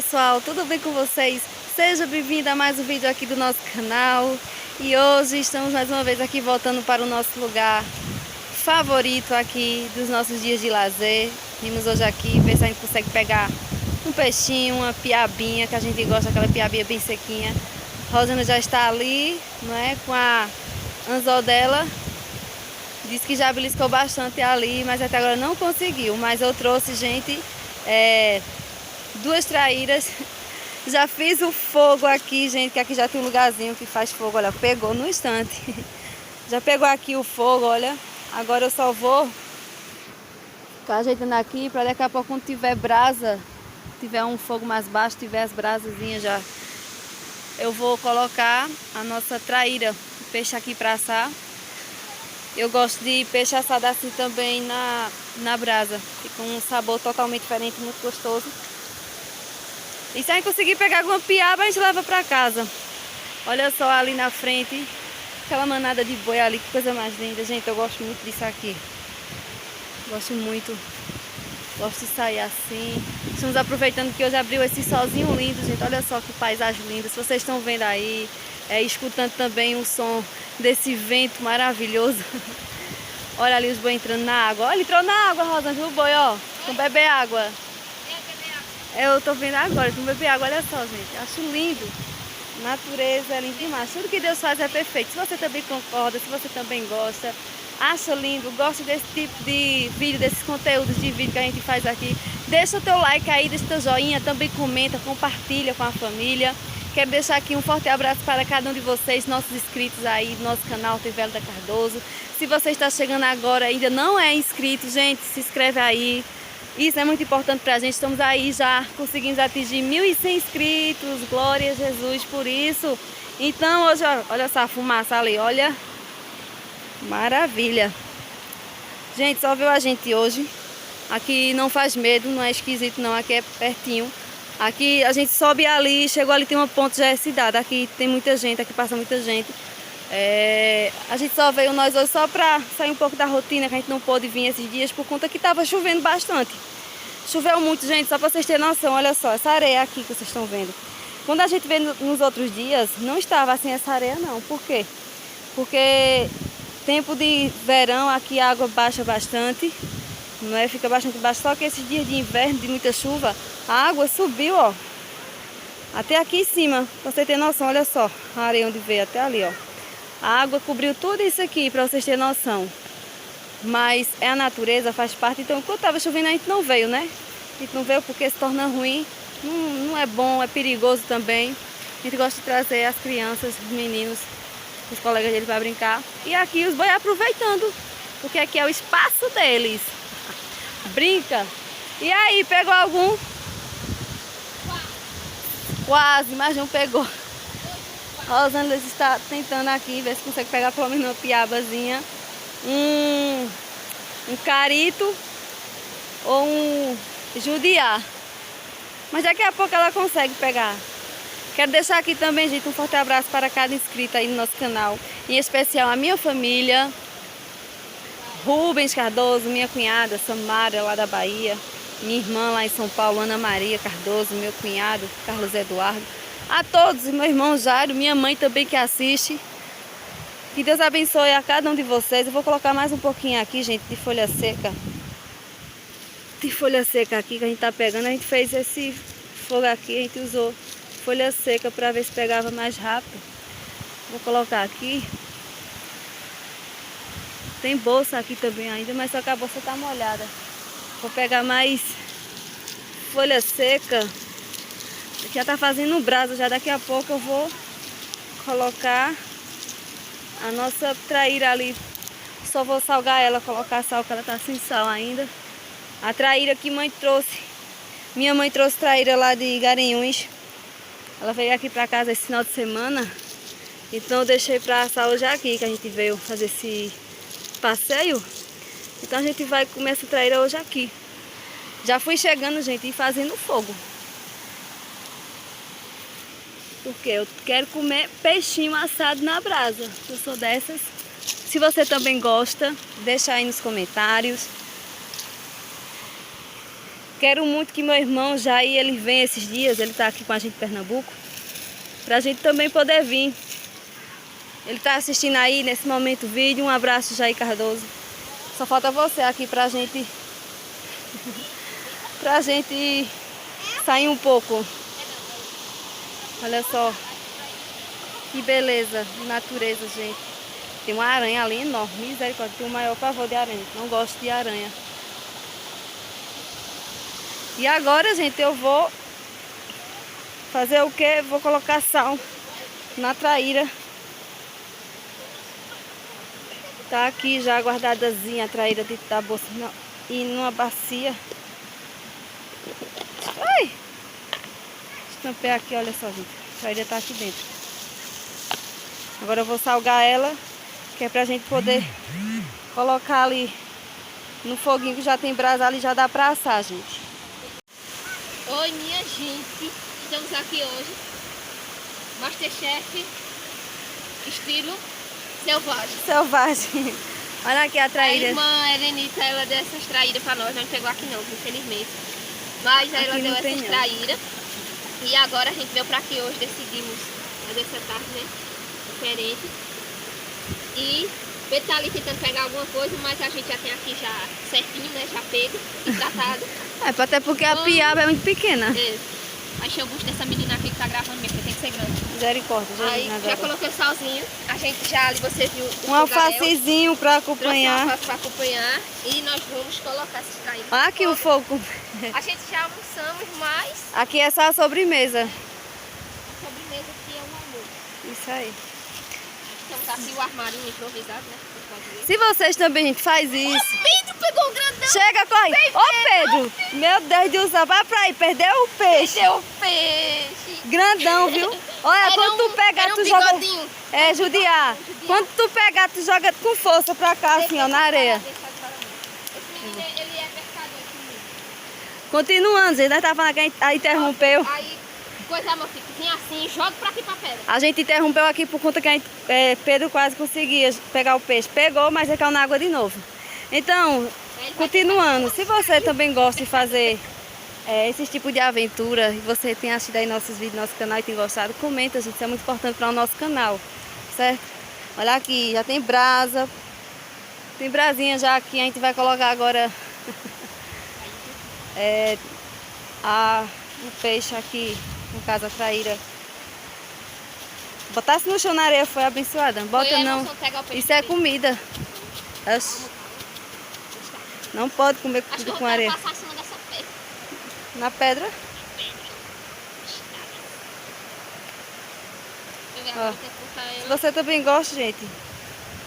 pessoal, tudo bem com vocês? Seja bem-vindo a mais um vídeo aqui do nosso canal. E hoje estamos mais uma vez aqui voltando para o nosso lugar favorito aqui dos nossos dias de lazer. Vimos hoje aqui ver se a gente consegue pegar um peixinho, uma piabinha, que a gente gosta, aquela piabinha bem sequinha. Rosana já está ali, não é, com a anzol dela. Disse que já beliscou bastante ali, mas até agora não conseguiu. Mas eu trouxe, gente, duas traíras. Já fiz o fogo aqui, gente, que aqui já tem um lugarzinho que faz fogo. Olha, pegou no instante. Já pegou aqui o fogo, olha. Agora eu só vou ficar ajeitando aqui para daqui a pouco, quando tiver brasa, tiver um fogo mais baixo, tiver as brasazinhas já, eu vou colocar a nossa traíra, o peixe aqui para assar. Eu gosto de peixe assado assim também na brasa. Fica um sabor totalmente diferente, muito gostoso. E se a gente conseguir pegar alguma piaba, a gente leva para casa. Olha só ali na frente, aquela manada de boi ali, que coisa mais linda. Gente, eu gosto muito disso aqui. Gosto muito. Gosto de sair assim. Estamos aproveitando que hoje abriu esse solzinho lindo, gente. Olha só que paisagem linda. Se vocês estão vendo aí, escutando também o som desse vento maravilhoso. Olha ali os boi entrando na água. Olha, ele entrou na água, Rosana, viu o boi, ó. Vão beber água. Eu tô vendo agora, vão beber água, olha só, gente. Acho lindo. Natureza é lindo demais. Tudo que Deus faz é perfeito. Se você também concorda, se você também gosta, acha lindo, gosta desse tipo de vídeo, desses conteúdos de vídeo que a gente faz aqui, deixa o teu like aí, deixa o teu joinha, também comenta, compartilha com a família. Quero deixar aqui um forte abraço para cada um de vocês, nossos inscritos aí do nosso canal Tevelda Cardoso. Se você está chegando agora e ainda não é inscrito, gente, se inscreve aí. Isso é muito importante pra gente. Estamos aí já conseguimos atingir 1.100 inscritos. Glória a Jesus por isso. Então hoje, olha só a fumaça ali, olha. Maravilha. Gente, só viu a gente hoje. Aqui não faz medo, não é esquisito não, aqui é pertinho. Aqui a gente sobe ali, chegou ali, tem uma ponte, já é cidade. Aqui tem muita gente, aqui passa muita gente. A gente só veio nós hoje só pra sair um pouco da rotina, que a gente não pôde vir esses dias por conta que tava chovendo bastante. Choveu muito, gente, só pra vocês terem noção, olha só, essa areia aqui que vocês estão vendo. Quando a gente veio nos outros dias, não estava assim essa areia não. Por quê? Porque tempo de verão aqui a água baixa bastante, não é? Fica bastante baixa, só que esses dias de inverno, de muita chuva, a água subiu, ó. Até aqui em cima, pra você ter noção, olha só, a areia onde veio, até ali, ó. A água cobriu tudo isso aqui, para vocês terem noção. Mas é a natureza, faz parte. Então, quando estava chovendo, a gente não veio, né? A gente não veio porque se torna ruim. Não é bom, é perigoso também. A gente gosta de trazer as crianças, os meninos, os colegas dele para brincar. E aqui os boi aproveitando, porque aqui é o espaço deles. Brinca. E aí, pegou algum? Quase, mas não pegou. A Rosana está tentando aqui ver se consegue pegar pelo menos uma piabazinha, um carito ou um judiá. Mas daqui a pouco ela consegue pegar. Quero deixar aqui também, gente, um forte abraço para cada inscrito aí no nosso canal. Em especial a minha família, Rubens Cardoso, minha cunhada Samara lá da Bahia, minha irmã lá em São Paulo, Ana Maria Cardoso, meu cunhado Carlos Eduardo. A todos, meu irmão Jairo, minha mãe também que assiste. Que Deus abençoe a cada um de vocês. Eu vou colocar mais um pouquinho aqui, gente, de folha seca. De folha seca aqui que a gente tá pegando. A gente fez esse fogo aqui, a gente usou folha seca para ver se pegava mais rápido. Vou colocar aqui. Tem bolsa aqui também ainda, mas só que a bolsa tá molhada. Vou pegar mais folha seca. Já tá fazendo brasa, já daqui a pouco eu vou colocar a nossa traíra ali. Só vou salgar ela, colocar sal, que ela tá sem sal ainda. A traíra que mãe trouxe, minha mãe trouxe traíra lá de Garanhuns. Ela veio aqui pra casa esse final de semana, então eu deixei pra assar hoje aqui, que a gente veio fazer esse passeio. Então a gente vai comer essa traíra hoje aqui. Já fui chegando, gente, e fazendo fogo. Porque eu quero comer peixinho assado na brasa. Eu sou dessas. Se você também gosta, deixa aí nos comentários. Quero muito que meu irmão Jair, ele venha esses dias, ele tá aqui com a gente em Pernambuco, pra gente também poder vir. Ele tá assistindo aí nesse momento o vídeo. Um abraço, Jair Cardoso. Só falta você aqui pra gente sair um pouco. Olha só que beleza, natureza, gente. Tem uma aranha ali enorme, misericórdia. Tenho o maior pavor de aranha, não gosto de aranha. E agora, gente, eu vou fazer o quê? Vou colocar sal na traíra. Tá aqui já guardadazinha a traíra dentro da bolsa e numa bacia. Ai! Estampei aqui, olha só, gente. A traíra tá aqui dentro. Agora eu vou salgar ela, que é pra gente poder colocar ali no foguinho que já tem brasa ali, já dá pra assar, gente. Oi, minha gente. Estamos aqui hoje. Masterchef estilo selvagem. Selvagem. Olha aqui a traíra. A irmã Helenita, ela deu essas traíras pra nós. Não pegou aqui não, infelizmente. Mas ela Aqui deu não tem, essas não. traíras. E agora a gente veio pra aqui hoje. Decidimos fazer essa tarde, né? Diferente. E ele tá ali tentando pegar alguma coisa, mas a gente já tem aqui já certinho, né? Já pego e tratado. Até porque a piaba é muito pequena. É. Aí chama o bucho dessa menina aqui que tá gravando mesmo, porque tem que ser grande. Misericórdia, Aí Jesus. já coloquei o salzinho. A gente já ali, você viu o Um alfacezinho pra acompanhar. Trouxe um alface pra acompanhar. E nós vamos colocar essas traíras. Olha aqui o fogo. A gente já almoçamos, mas Aqui é só a sobremesa. a sobremesa aqui é um almoço. Isso aí. Temos aqui o armarinho improvisado, né? Você pode ver. Se vocês também, gente, faz isso. Pedro pegou o grandão. Chega, corre. Ô, Pedro. Meu Deus do céu, vai pra aí. Perdeu o peixe. Perdeu o peixe. Grandão, viu? Olha, Era quando tu pegar, era tu um joga... bigodinho. É, judiar. Quando tu pegar, tu joga com força pra cá, assim, ó, na areia. Esse menino, ele é pescador, esse menino. Continuando, gente, nós tava falando que a gente interrompeu. Aí, coisa, meu filho, que vem assim, joga pra aqui pra pedra. A gente interrompeu aqui por conta que Pedro quase conseguia pegar o peixe. Pegou, mas ele caiu na água de novo. Então, continuando, se você também gosta de fazer esse tipo de aventura, e você tem assistido aí nossos vídeos no nosso canal e tem gostado, comenta, gente, isso é muito importante para o nosso canal, certo? Olha aqui, já tem brasa, tem brasinha já aqui, a gente vai colocar agora o peixe aqui, no caso a traíra. Botasse no chão na areia foi abençoada, bota Foi a não, emoção de pegar o peixe isso é dele. comida. Oxi, não pode comer Acho que tudo eu com vou areia. passar em cima dessa pedra. Na pedra? Deixa eu ver, Ó. agora tem que botar Se ela. você também gosta, gente,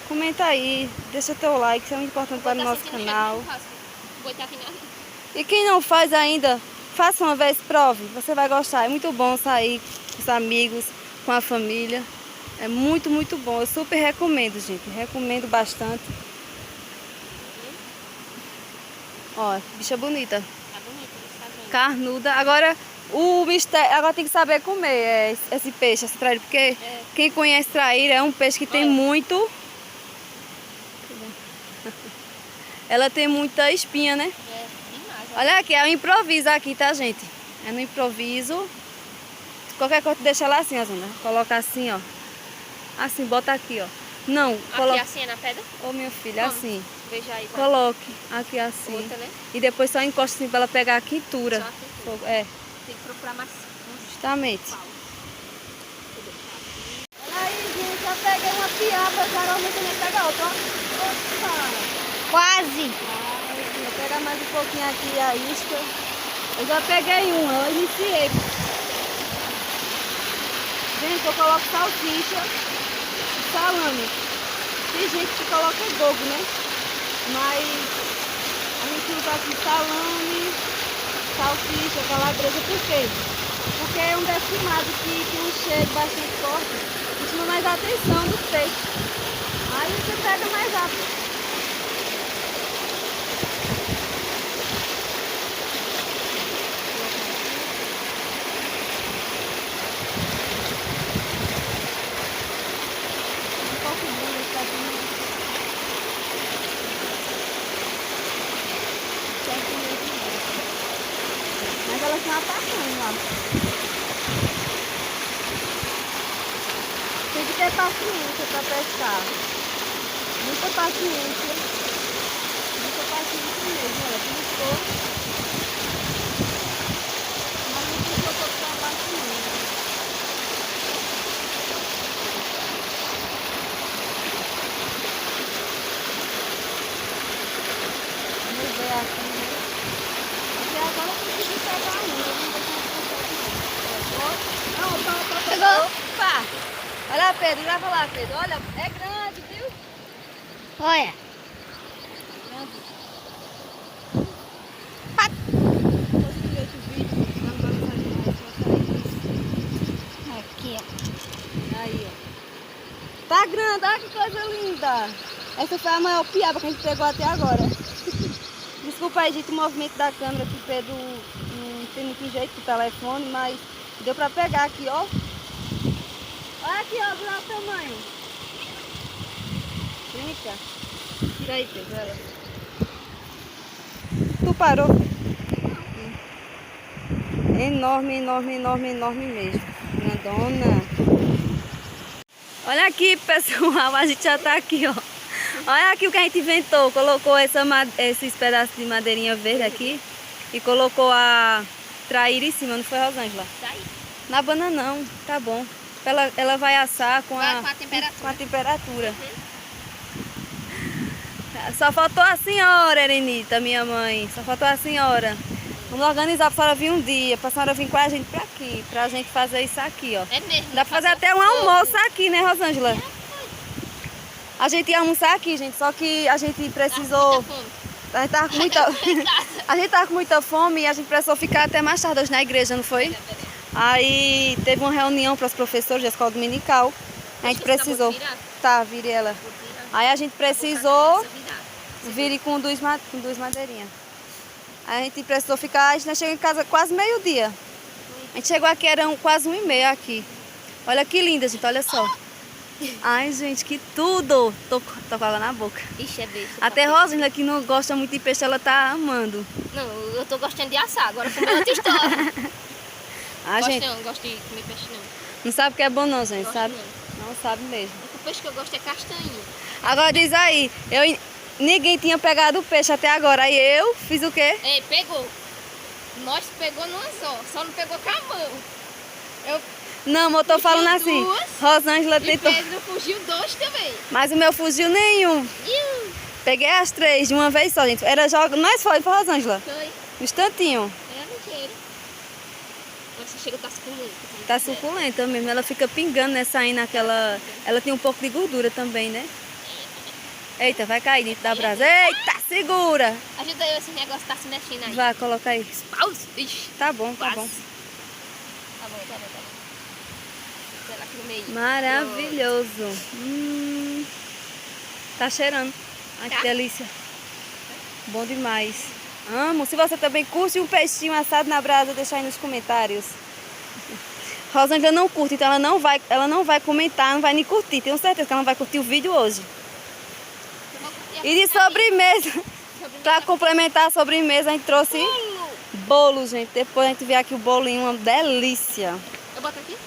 comenta aí, deixa teu like, isso é muito importante para o Tá nosso sentindo canal. cheiro de churrasco. O boi tá vindo ali. E quem não faz ainda, faça uma vez, prove, você vai gostar. É muito bom sair com os amigos, com a família. É muito, muito bom. Eu super recomendo, gente. Recomendo bastante. Ó, bicha bonita. Tá bonito, tá vendo? Carnuda. Agora, o mistério, agora tem que saber comer esse peixe, essa traíra, porque quem conhece traíra é um peixe que tem Olha. muito... Ela tem muita espinha, né? É, demais. ó. Olha aqui, é um improviso aqui, tá, gente? É no improviso. Qualquer coisa, deixa ela assim, ó, Zona. Coloca assim, ó. Assim, bota aqui, ó. Não, Aqui coloca... assim é na pedra? Ô, minha filha, Como? assim. Veja aí. Vai. Coloque aqui assim. Outra, né? E depois só encosta assim pra ela pegar a quintura. Só a quintura. Fogo, é, Tem que procurar mais uns justamente. paus. Olha aí, gente, já peguei uma piaba, geralmente nem pega outra, ó. Quase. Vou pegar mais um pouquinho aqui a isca. Eu já peguei uma, eu iniciei. Gente, eu coloco salsicha e salame. Tem gente que coloca gogo, né? Mas a gente usa aqui salame, salsicha, calabresa. Por quê? Porque é um defumado que tem um cheiro bastante forte. Isso chama mais a atenção do peixe. Aí você pega mais rápido. ter paciência para pescar. Muita paciência. Muita paciência mesmo. Olha, piscou. Mas não piscou todo para baixo não. Vamos ver aqui, né? Até agora eu consegui pegar um. Eu não vou conseguir. Não, pegou. Opa! Olha, Pedro, grava lá, Pedro. Olha, é grande, viu? Olha. Aqui, ó. Aí, ó. Tá grande, olha que coisa linda. Essa foi a maior piaba que a gente pegou até agora. Desculpa aí, gente, o movimento da câmera que o Pedro não tem muito jeito com o telefone, mas deu pra pegar aqui, ó. Olha aqui, ó, olha o tamanho. Vem cá. Tira aí, Pedro, olha. Tu parou? Enorme, enorme, enorme, enorme mesmo. Grandona. Olha aqui, pessoal, a gente já tá aqui, ó. Olha aqui o que a gente inventou. Colocou esses pedaços de madeirinha verde aqui e colocou a traíra em cima, não foi, Rosângela? Daí. Na banana não, tá bom. Ela vai assar com a temperatura. Com a temperatura. Só faltou a senhora, Erenita, minha mãe. Só faltou a senhora. Vamos organizar pra senhora vir um dia, pra senhora vir com a gente pra aqui, pra gente fazer isso aqui, ó. É mesmo. Dá pra fazer até um almoço aqui, né, Rosângela? A gente ia almoçar aqui, gente, só que a gente precisou... A gente tava com muita... A gente tava com muita fome e a gente precisou ficar até mais tarde hoje na igreja, não foi? Aí teve uma reunião para os professores da escola dominical. A gente precisou... Tá, vire ela. Aí a gente precisou vir com duas madeirinhas. Aí a gente precisou ficar, a gente chegou em casa quase meio-dia. A gente chegou aqui, eram quase 1h30 aqui. Olha que linda, gente, olha só. Ai, gente, que tudo! Tô com água na boca. Ixi, é besta. Até Rosângela, que não gosta muito de peixe, ela tá amando. Não, eu tô gostando de assar, agora comer outra história. Gente, não gosto de comer peixe não. não sabe o que é bom não, gente, Gosto sabe? não. Não sabe mesmo. O peixe que eu gosto é castanho. Agora diz aí, ninguém tinha pegado o peixe até agora, aí eu fiz o quê? Ei, pegou. Nós pegou numa só não pegou com a mão. Não, eu tô falando assim, duas, Rosângela E tentou, Pedro fugiu 2 também. mas o meu fugiu nenhum. Iu, Peguei as 3 de uma vez só, gente. Nós foi, Rosângela? foi. Um instantinho. É ligeiro. Nossa, chega tá suculenta. Tá suculenta mesmo, ela fica pingando, né, saindo naquela... Ela tem um pouco de gordura também, né? Eita, vai cair dentro da brasa. Eita, segura! Ajuda eu, esse negócio tá se mexendo aí. Vai, coloca aí. Pausa. Ixi, Tá bom, tá quase. bom. Tá bom. Sei lá aqui no meio. Maravilhoso. Tá cheirando. Ai, que Tá. delícia. Bom demais. Amo. Se você também curte um peixinho assado na brasa, deixa aí nos comentários. Rosângela não curte, então ela não vai comentar, não vai nem curtir. Tenho certeza que ela não vai curtir o vídeo hoje. E de sobremesa, para complementar a sobremesa, a gente trouxe bolo, gente. Depois a gente vê aqui o bolinho, uma delícia. Eu boto aqui?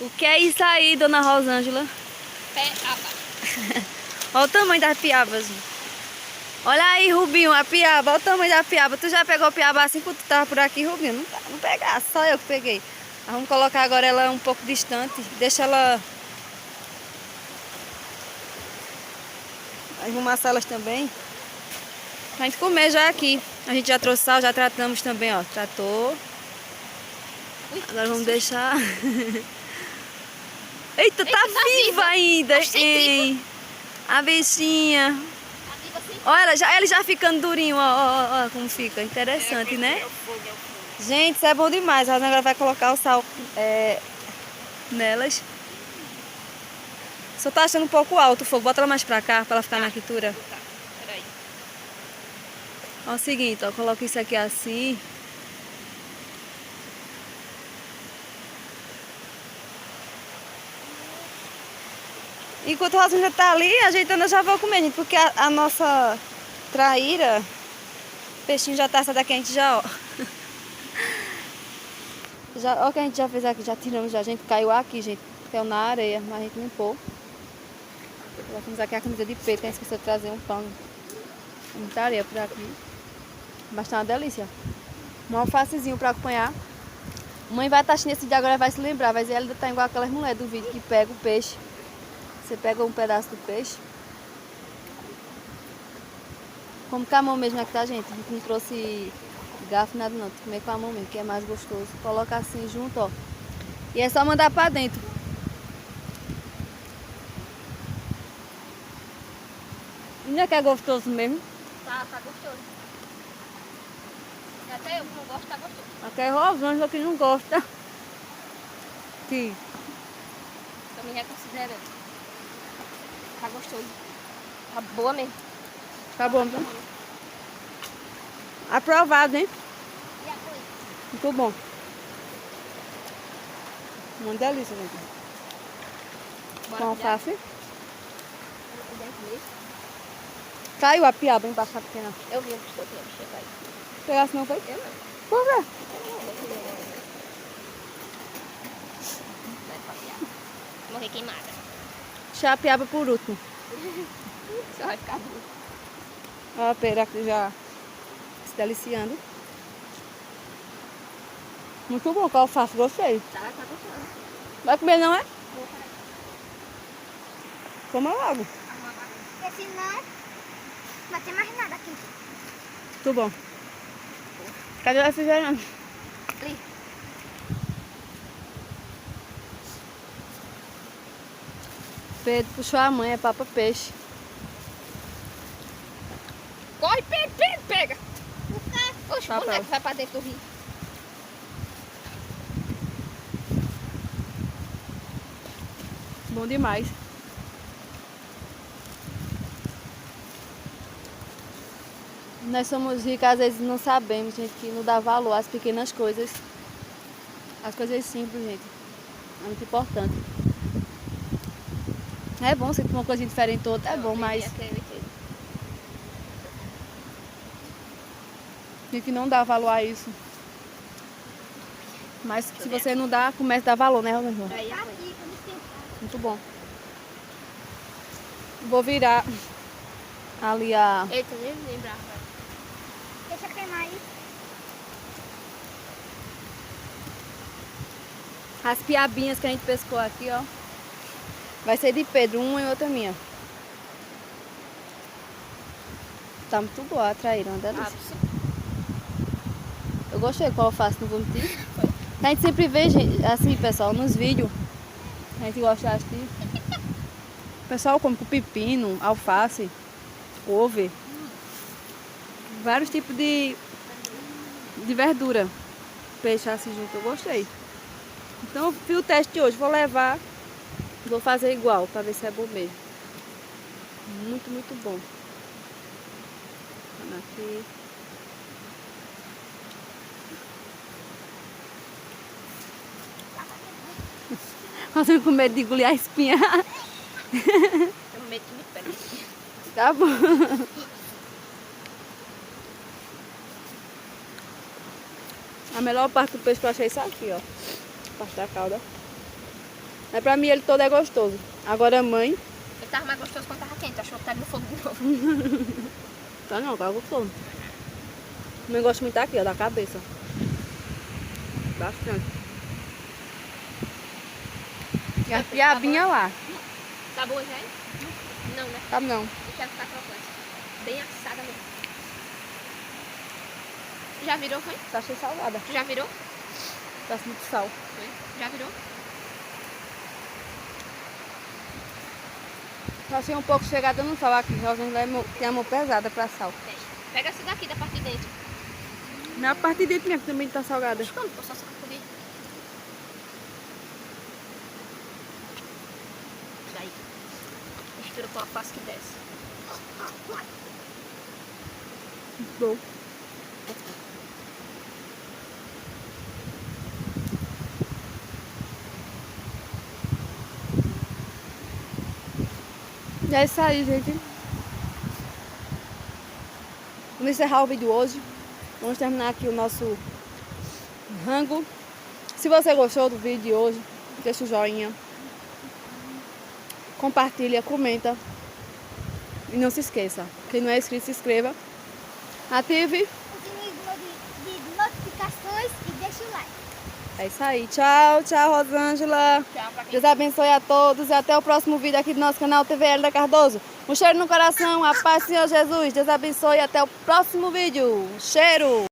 O que é isso aí, dona Rosângela? Piaba. Olha o tamanho das piabas, gente. Olha aí, Rubinho, a piaba. Olha o tamanho da piaba. Tu já pegou piaba assim quando tu tava por aqui, Rubinho? Não pegar, só eu que peguei. Mas vamos colocar agora ela um pouco distante. Deixa ela... arrumar elas também. Pra gente comer já aqui. A gente já trouxe sal, já tratamos também, ó. Tratou. Agora vamos deixar... Eita, tá viva ainda, hein? A bichinha. Olha, ele já ficando durinho, ó, como fica. Interessante, né? Gente, isso é bom demais. A Rosângela vai colocar o sal nelas. Só tá achando um pouco alto o fogo. Bota ela mais pra cá, pra ela ficar na quintura. Tá, peraí. Ó, é o seguinte, ó. Coloca isso aqui assim. Enquanto a Rosângela tá ali, ajeitando, eu já vou comer, gente. Porque a nossa traíra, o peixinho já tá essa daqui, a gente já, ó. Olha o que a gente já fez aqui, já tiramos, já. A gente caiu aqui, gente. Caiu na areia, mas a gente limpou. Já temos aqui a camisa de peito, que a gente esqueceu de trazer um pano. Muita areia por aqui. Mas tá uma delícia. Um alfacezinho pra acompanhar. Mãe vai estar nesse dia agora, vai se lembrar. Vai dizer, ela ainda tá igual aquelas mulheres do vídeo que pega o peixe. Você pega um pedaço do peixe. Como com a mão mesmo aqui, tá, gente? A gente não trouxe garfo, nada não. Tem que comer com a mão mesmo, que é mais gostoso. Coloca assim junto, ó. E é só mandar pra dentro. Não é que é gostoso mesmo? Tá gostoso. E até eu que não gosto, tá gostoso. Aqui é Rosângela que não gosta. Aqui. Tô me reconsiderando. Tá gostoso. Tá boa mesmo. Tá bom, então? Aprovado, hein? E a coisa? Muito bom. Uma delícia, gente. Bora Com pilhar? alface. Eu puder comer. Caiu a piaba embaixo da pequena. Eu vi um biscoitinho, chega aí. Pegasse não foi? Eu não. Por quê? Vai pra piar. Morrer queimada. Deixa a piaba por último. Só vai ficar duro. Ó a pera aqui já se deliciando. Muito bom com a alface, gostei. Tá gostoso. Vai comer não, é? Vou parar. Coma logo. Porque senão não vai ter mais nada aqui. Muito bom. Cadê o refrigerante? Ali. Pedro puxou a mãe, é papa peixe. Corre, Pedro, pega. Por quê? Oxe, Tá, o boneco tá. vai pra dentro do rio. Bom demais. Nós somos ricos, às vezes não sabemos, gente, que não dá valor às pequenas coisas. As coisas simples, gente. É muito importante. É bom você ter uma coisa diferente outra, é bom, mas tem que não dar valor a isso. Mas se você não dá, começa a dar valor, né, Rosângela? Aí, Tá aqui, com licença. Muito bom. Vou virar ali a... eita, nem lembrava. Deixa eu queimar aí. as piabinhas que a gente pescou aqui, ó. Vai ser de Pedro, uma e outra minha. Tá muito boa a traíra, uma delícia. Eu gostei com a alface, não vou mentir. A gente sempre vê, gente, assim, pessoal, nos vídeos. A gente gosta assim. O pessoal come com pepino, alface, couve. Vários tipos de verdura. Peixe assim junto, eu gostei. Então eu fiz o teste hoje, vou levar. Vou fazer igual, pra ver se é bom mesmo. Muito, muito bom. Olha aqui. Fazendo com medo de engolir a espinha. Eu medo que me pega. Tá bom. A melhor parte do peixe que eu achei é isso aqui, ó. A parte da cauda. Mas pra mim ele todo é gostoso. Agora a mãe... Ele tava mais gostoso quando tava quente, achou que tava no fogo de novo. Tá não, tá gostoso. Também gosto muito daqui, ó, da cabeça. Bastante. E a piabinha lá. Tá boa já, hein? Não, né? Tá não. Eu quero ficar crocante. Bem assada mesmo. Já virou, foi? Tá cheio salgada. Já virou? Tá muito sal. Foi. Já virou? Só achei um pouco chegada no sal aqui. Rosângela tem a mão pesada pra sal. Tem. Pega essa daqui da parte de dentro. Na parte de dentro mesmo também tá salgada. Como? Só sacudir. Isso aí. Mistura com a alface que desce. Muito bom. E é isso aí, gente. Vamos encerrar o vídeo hoje. Vamos terminar aqui o nosso rango Se você gostou do vídeo de hoje, deixa o joinha. Compartilha, comenta. E não se esqueça, quem não é inscrito, se inscreva. Ative. O sininho de notificações e deixa o like. É isso aí. Tchau, tchau, Rosângela. Tchau pra quem Deus abençoe a todos e até o próximo vídeo aqui do nosso canal TV Elida Cardoso. Um cheiro no coração, a paz do Senhor Jesus. Deus abençoe e até o próximo vídeo. Cheiro!